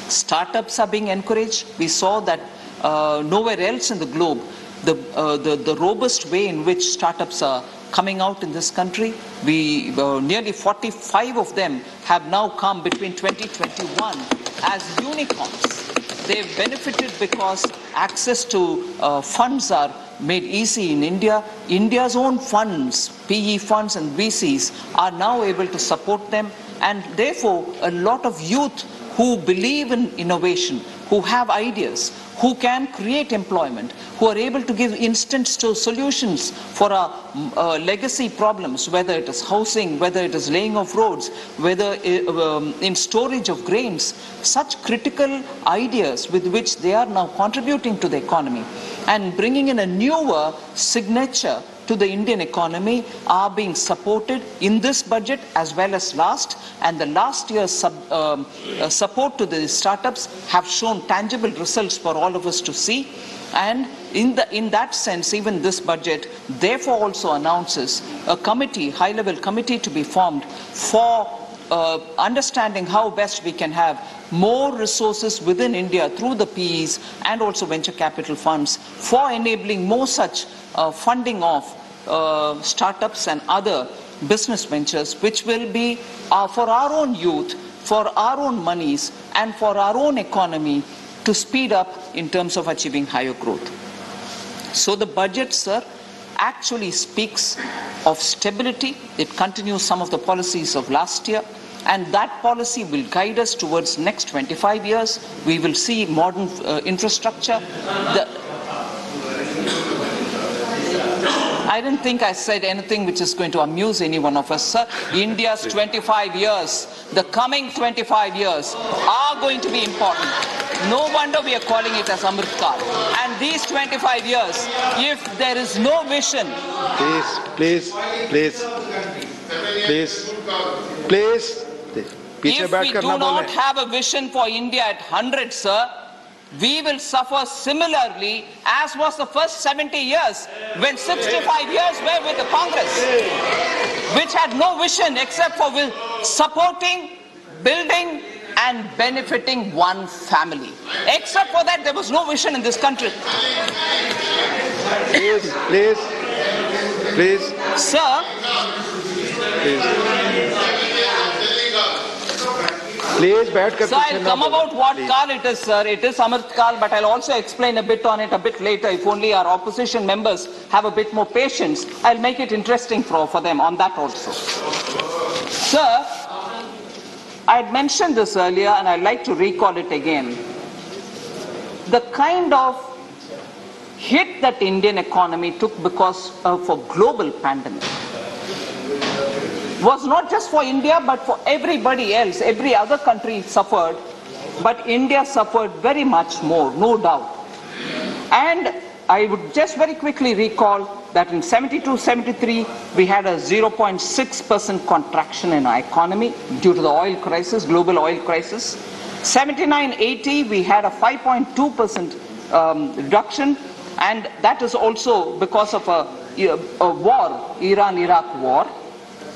Startups are being encouraged. We saw that nowhere else in the globe, the robust way in which startups are coming out in this country. Nearly 45 of them have now come between 2021 as unicorns. They've benefited because access to funds are made easy in India. India's own funds, PE funds and VCs, are now able to support them, and therefore a lot of youth who believe in innovation, who have ideas, who can create employment, who are able to give instant solutions for our legacy problems, whether it is housing, whether it is laying of roads, whether in storage of grains, such critical ideas with which they are now contributing to the economy and bringing in a newer signature to the Indian economy are being supported in this budget as well as last, and the last year's support to the startups have shown tangible results for all of us to see. And in that sense, even this budget therefore also announces a committee, high-level committee to be formed for understanding how best we can have more resources within India through the PEs and also venture capital funds for enabling more such funding of startups and other business ventures, which will be for our own youth, for our own monies, and for our own economy to speed up in terms of achieving higher growth. So the budget, sir, actually speaks of stability. It continues some of the policies of last year, and that policy will guide us towards next 25 years. We will see modern infrastructure. I didn't think I said anything which is going to amuse any one of us, sir. India's 25 years, the coming 25 years are going to be important. No wonder we are calling it as Amrit Kaal. And these 25 years, if there is no vision... Please. If we do not have a vision for India at 100, sir, we will suffer similarly as was the first 70 years when 65 years were with the Congress, which had no vision except for supporting, building and benefiting one family. Except for that, there was no vision in this country. Please. Sir. Please, so I'll come about what Kaal it is, sir. It is Amrit Kaal, but I'll also explain a bit on it a bit later. If only our opposition members have a bit more patience, I'll make it interesting for them on that also. Sir, I had mentioned this earlier and I'd like to recall it again. The kind of hit that Indian economy took because of a global pandemic was not just for India but for everybody else. Every other country suffered, but India suffered very much more, no doubt. And I would just very quickly recall that in 72-73 we had a 0.6% contraction in our economy due to the oil crisis, global oil crisis. 79-80 we had a 5.2% reduction, and that is also because of a war, Iran-Iraq war.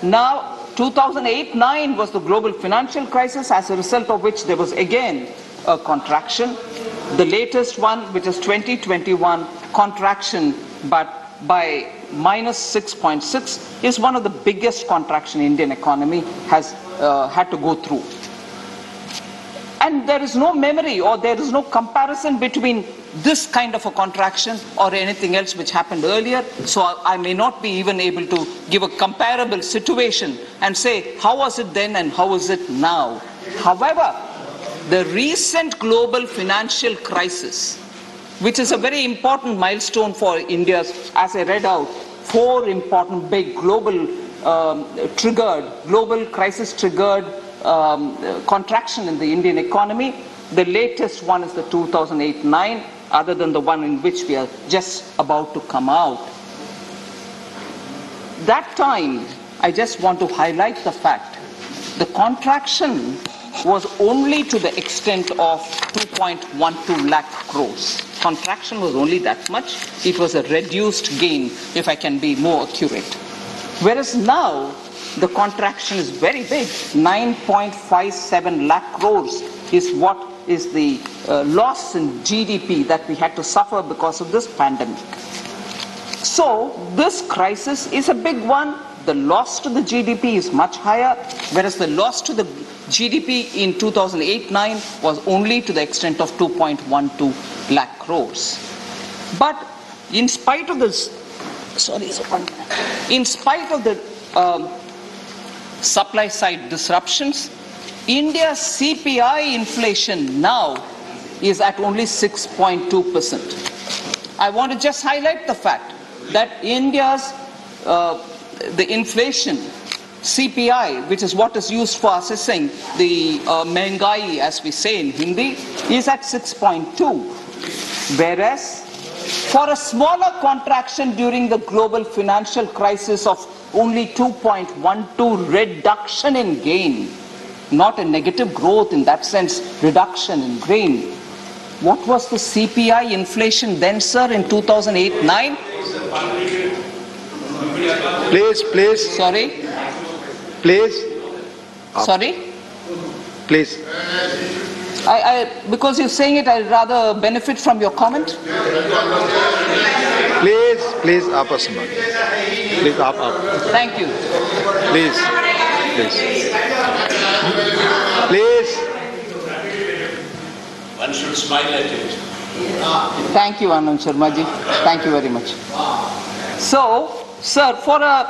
Now, 2008-9 was the global financial crisis, as a result of which there was again a contraction. The latest one, which is 2021, contraction, but by -6.6, is one of the biggest contraction Indian economy has had to go through. And there is no memory or there is no comparison between this kind of a contraction or anything else which happened earlier. So I may not be even able to give a comparable situation and say how was it then and how is it now. However, the recent global financial crisis, which is a very important milestone for India, as I read out, 4 important big global crisis triggered contraction in the Indian economy. The latest one is the 2008-9, other than the one in which we are just about to come out. That time, I just want to highlight the fact the contraction was only to the extent of 2.12 lakh crores. Contraction was only that much. It was a reduced gain, if I can be more accurate. Whereas now, the contraction is very big. 9.57 lakh crores is what is the loss in GDP that we had to suffer because of this pandemic. So this crisis is a big one. The loss to the GDP is much higher, whereas the loss to the GDP in 2008-9 was only to the extent of 2.12 lakh crores. But in spite of this, in spite of the supply side disruptions, India's CPI inflation now is at only 6.2%. I want to just highlight the fact that India's the inflation CPI, which is what is used for assessing the Mengai, as we say in Hindi, is at 6.2, whereas for a smaller contraction during the global financial crisis of only 2.12 reduction in gain, not a negative growth in that sense, reduction in gain. What was the CPI inflation then, sir, in 2008-9? Please. Sorry? Please. Sorry? Please. Because you're saying it, I'd rather benefit from your comment. Please, up, Asma. Please, up. Thank you. Please. One should smile at it. Thank you, Anand Sharma ji. Thank you very much. So, sir, for a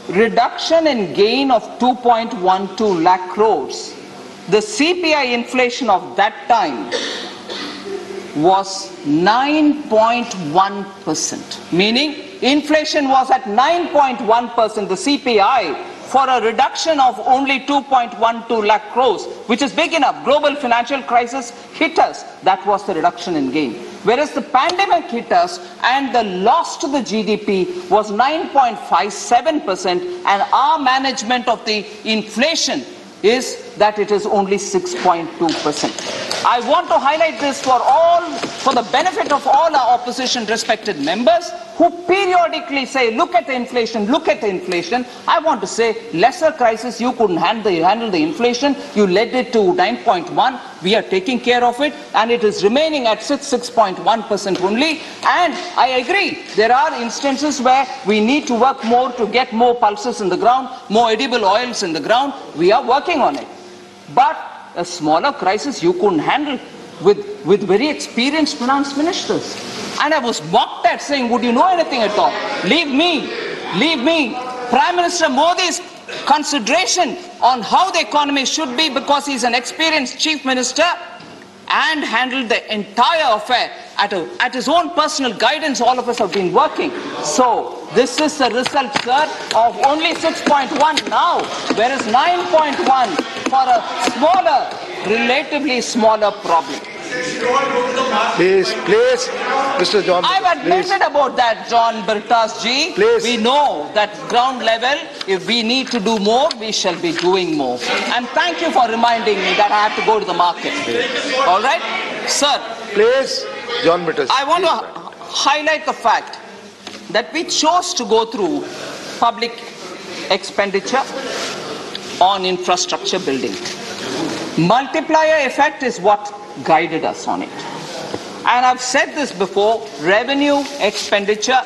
reduction in gain of 2.12 lakh crores, the CPI inflation of that time was 9.1%, meaning inflation was at 9.1%, the CPI, for a reduction of only 2.12 lakh crores, which is big enough. Global financial crisis hit us. That was the reduction in gain. Whereas the pandemic hit us and the loss to the GDP was 9.57%, and our management of the inflation is that it is only 6.2%. I want to highlight this for the benefit of all our opposition respected members who periodically say, look at the inflation, look at the inflation. I want to say, lesser crisis, you couldn't handle the inflation. You led it to 9.1. We are taking care of it, and it is remaining at 6.1% only. And I agree, there are instances where we need to work more to get more pulses in the ground, more edible oils in the ground. We are working on it. But a smaller crisis you couldn't handle with very experienced finance ministers. And I was mocked at saying, would you know anything at all? Leave me. Prime Minister Modi's consideration on how the economy should be, because he's an experienced chief minister and handled the entire affair at his own personal guidance. All of us have been working. So this is the result, sir, of only 6.1 now, whereas 9.1 for a smaller, relatively smaller problem. Please, Mr. John. I've admitted about that, John Bertas ji. Please. We know that ground level, if we need to do more, we shall be doing more. And thank you for reminding me that I have to go to the market. All right? Sir. Please, John Bertas. I want to highlight the fact that we chose to go through public expenditure on infrastructure building. Multiplier effect is what guided us on it. And I've said this before, revenue expenditure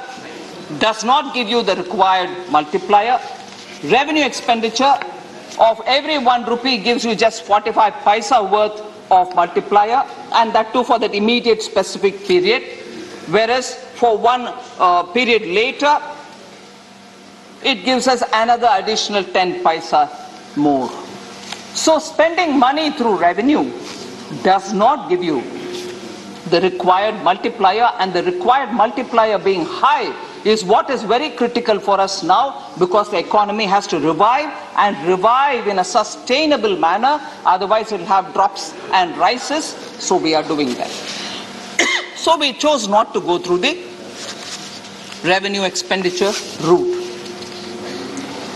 does not give you the required multiplier. Revenue expenditure of every 1 rupee gives you just 45 paisa worth of multiplier, and that too for that immediate specific period. Whereas for one period later, it gives us another additional 10 paisa more. So spending money through revenue does not give you the required multiplier, and the required multiplier being high is what is very critical for us now, because the economy has to revive in a sustainable manner. Otherwise it will have drops and rises. So we are doing that. So we chose not to go through the revenue expenditure route.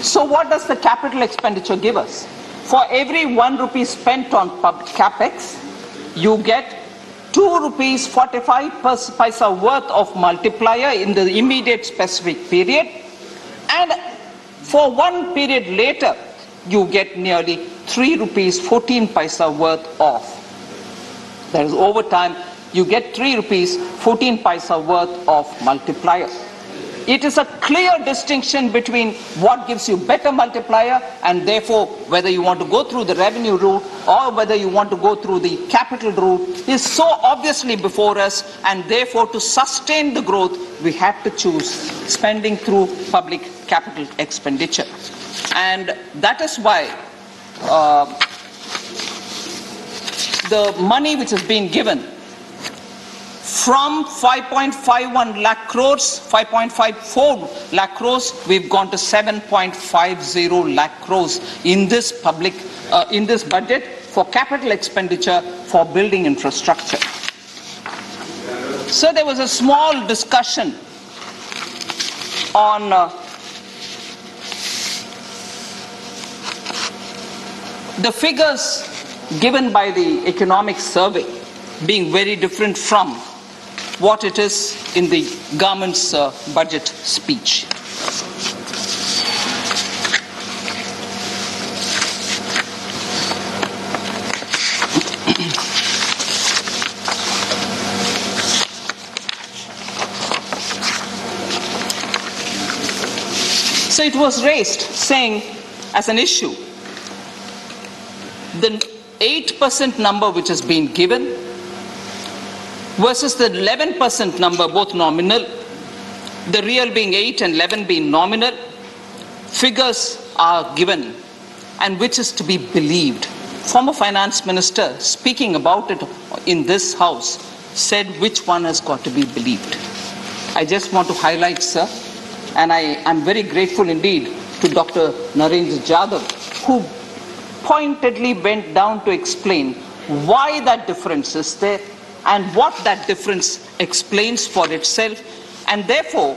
So what does the capital expenditure give us? For every 1 rupee spent on capex, you get 2 rupees 45 paisa worth of multiplier in the immediate specific period, and for 1 period later, you get nearly 3 rupees 14 paisa worth of That is, over time, you get 3 rupees, 14 paisa worth of multiplier. It is a clear distinction between what gives you better multiplier, and therefore whether you want to go through the revenue route or whether you want to go through the capital route is so obviously before us, and therefore to sustain the growth we have to choose spending through public capital expenditure. And that is why the money which has been given from 5.51 lakh crores, 5.54 lakh crores, we've gone to 7.50 lakh crores in this budget for capital expenditure for building infrastructure. So there was a small discussion on the figures given by the economic survey being very different from what it is in the government's budget speech. So it was raised, saying as an issue, the 8% number which has been given versus the 11% number, both nominal, the real being 8 and 11 being nominal, figures are given, and which is to be believed. Former Finance Minister, speaking about it in this House, said which one has got to be believed. I just want to highlight, sir, and I am very grateful indeed to Dr. Narendra Jadhav, who pointedly went down to explain why that difference is there and what that difference explains for itself. And therefore,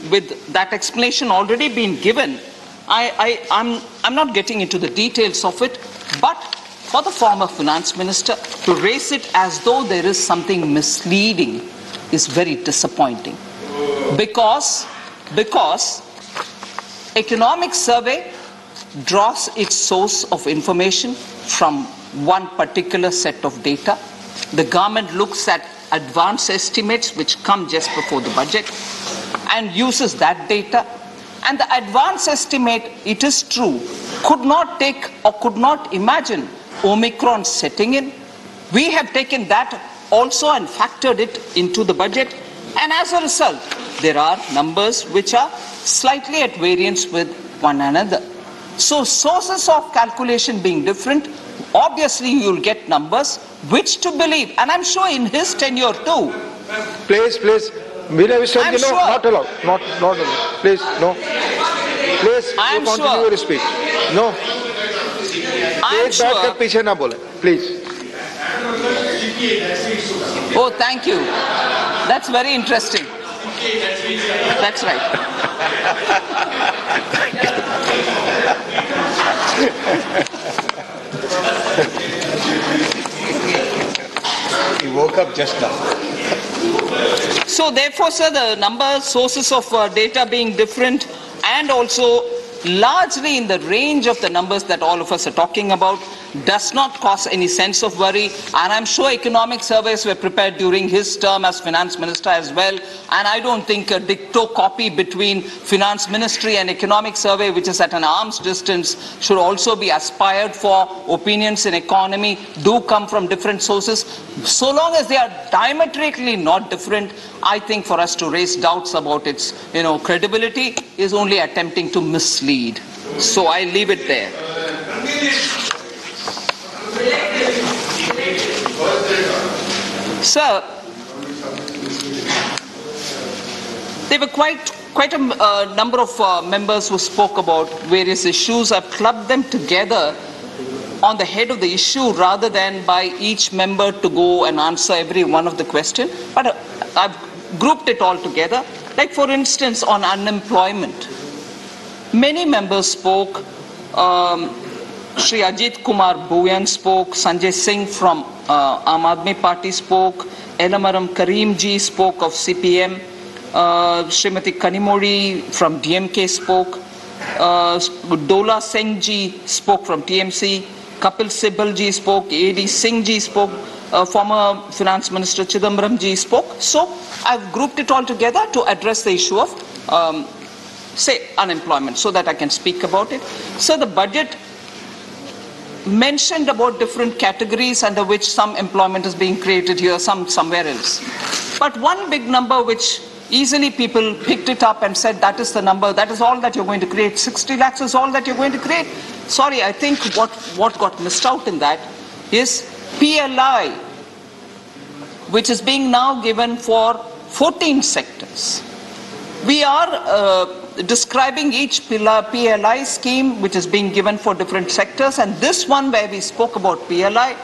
with that explanation already being given, I'm not getting into the details of it, but for the former finance minister to raise it as though there is something misleading is very disappointing. Because economic survey draws its source of information from one particular set of data. The government looks at advance estimates which come just before the budget and uses that data. And the advance estimate, it is true, could not take or could not imagine Omicron setting in. We have taken that also and factored it into the budget. And as a result, there are numbers which are slightly at variance with one another. So sources of calculation being different, obviously you'll get numbers which to believe. And I'm sure in his tenure too. Please. I'm sure. Not allowed. Not allowed. Please, no. Please, I'm continue sure. your speech. No. I'm sure. Please. Oh, thank you. That's very interesting. That's right. He woke up just now. So therefore, sir, the number sources of data being different and also largely in the range of the numbers that all of us are talking about does not cause any sense of worry. And I'm sure economic surveys were prepared during his term as finance minister as well. And I don't think a dicto copy between finance ministry and economic survey, which is at an arm's distance, should also be aspired for. Opinions in economy do come from different sources. So long as they are diametrically not different, I think for us to raise doubts about its credibility is only attempting to mislead. So I leave it there. Sir, there were quite a number of members who spoke about various issues. I've clubbed them together on the head of the issue rather than by each member to go and answer every one of the questions. But I've grouped it all together. Like for instance, on unemployment. Many members spoke. Shri Ajit Kumar Bhuyan spoke. Sanjay Singh from Aam Aadmi Party spoke. Elamaram Karim ji spoke of CPM. Srimati Kanimori from DMK spoke. Dola Singh ji spoke from TMC. Kapil Sibal ji spoke. A.D. Singh ji spoke. former Finance Minister Chidambaram ji spoke. So I've grouped it all together to address the issue of, say, unemployment, so that I can speak about it. So the budget mentioned about different categories under which some employment is being created here, some somewhere else. But one big number which easily people picked it up and said that is the number, that is all that you're going to create, 60 lakhs is all that you're going to create. Sorry, I think what got missed out in that is PLI, which is being now given for 14 sectors. We are describing each PLI scheme which is being given for different sectors, and this one where we spoke about PLI,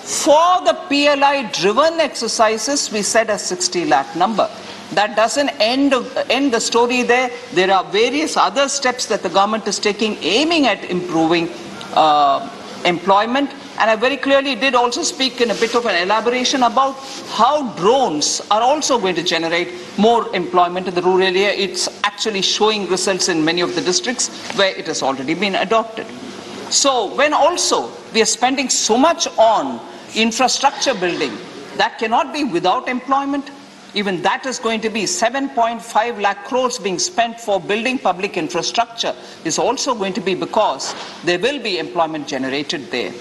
for the PLI driven exercises we said a 60 lakh number. That doesn't end the story there. There are various other steps that the government is taking aiming at improving employment. And I very clearly did also speak in a bit of an elaboration about how drones are also going to generate more employment in the rural area. It's actually showing results in many of the districts where it has already been adopted. So when also we are spending so much on infrastructure building, that cannot be without employment. Even that is going to be 7.5 lakh crores being spent for building public infrastructure is also going to be because there will be employment generated there.